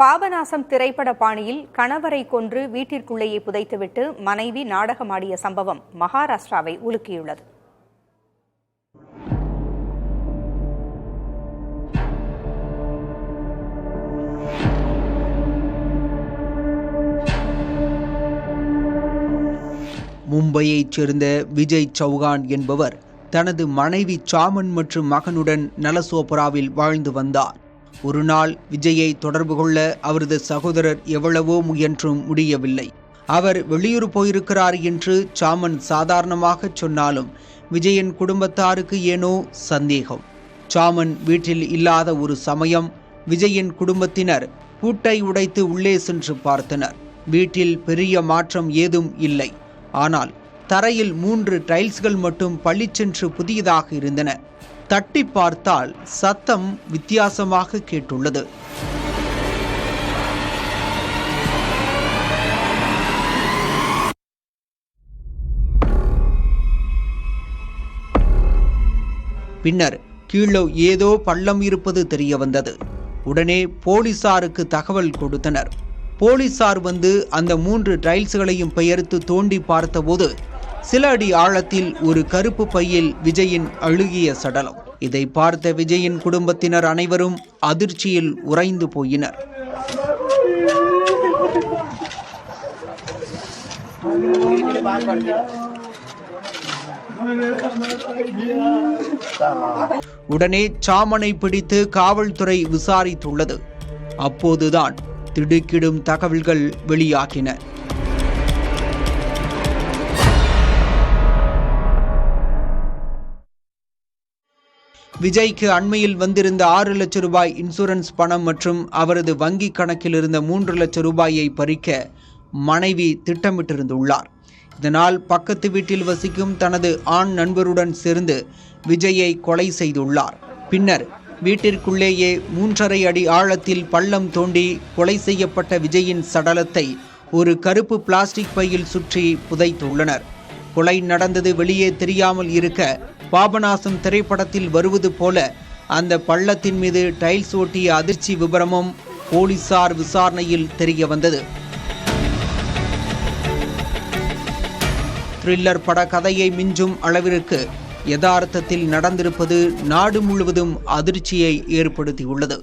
பாபநாசம் திரைப்பட பாணியில் கணவரை கொன்று வீட்டிற்குள்ளேயே புதைத்துவிட்டு மனைவி நாடகமாடிய சம்பவம் மகாராஷ்டிராவை உலுக்கியுள்ளது. மும்பையைச் சேர்ந்த விஜய் சௌகான் என்பவர் தனது மனைவி சாமன் மற்றும் மகனுடன் நலசோபராவில் வாழ்ந்து வந்தார். ஒரு நாள் விஜயை தொடர்பு கொள்ள அவரது சகோதரர் எவ்வளவோ முயன்றும் முடியவில்லை. அவர் வெளியூர் போயிருக்கிறார் என்று சாமன் சாதாரணமாக சொன்னாலும் விஜயின் குடும்பத்தாருக்கு ஏனோ சந்தேகம். சாமன் வீட்டில் இல்லாத ஒரு சமயம் விஜயின் குடும்பத்தினர் பூட்டை உடைத்து உள்ளே சென்று பார்த்தனர். வீட்டில் பெரிய மாற்றம் ஏதும் இல்லை. ஆனால் தரையில் 3 டைல்ஸ்கள் மட்டும் பளிச்சென்று புதியதாக இருந்தன. தட்டி பார்த்தால் சத்தம் வித்தியாசமாக கேட்டுள்ளது. பின்னர் கீழே ஏதோ பள்ளம் இருப்பது தெரிய வந்தது. உடனே போலீசாருக்கு தகவல் கொடுத்தனர். போலீசார் வந்து அந்த 3 டைல்ஸ்களையும் பெயர்த்து தோண்டி பார்த்தபோது சில அடி ஆழத்தில் ஒரு கருப்பு பையில் விஜயின் அழுகிய சடலம். இதை பார்த்த விஜயின் குடும்பத்தினர் அனைவரும் அதிர்ச்சியில் உறைந்து போயினர். உடனே சாமனை பிடித்து காவல்துறை விசாரித்துள்ளது. அப்போதுதான் திடுக்கிடும் தகவல்கள் வெளியாகின. விஜய்க்கு அண்மையில் வந்திருந்த 6 லட்சம் ரூபாய் இன்சூரன்ஸ் பணம் மற்றும் அவரது வங்கி கணக்கில் இருந்த 3 லட்சம் ரூபாயை பறிக்க மனைவி திட்டமிட்டிருந்துள்ளார். இதனால் பக்கத்து வீட்டில் வசிக்கும் தனது ஆண் நண்பருடன் சேர்ந்து விஜயை கொலை செய்துள்ளார். பின்னர் வீட்டிற்குள்ளேயே 3.5 அடி ஆழத்தில் பள்ளம் தோண்டி கொலை செய்யப்பட்ட விஜயின் சடலத்தை ஒரு கருப்பு பிளாஸ்டிக் பையில் சுற்றி புதைத்துள்ளனர். கொலை நடந்தது வெளியே தெரியாமல் இருக்க பாபநாசம் திரைப்படத்தில் வருவது போல அந்த பள்ளத்தின் மீது டைல்ஸ் ஓட்டிய அதிர்ச்சி விபரமும் போலீசார் விசாரணையில் தெரிய வந்தது. த்ரில்லர் பட கதையை மிஞ்சும் அளவிற்கு யதார்த்தத்தில் நடந்திருப்பது நாடு முழுவதும் அதிர்ச்சியை ஏற்படுத்தியுள்ளது.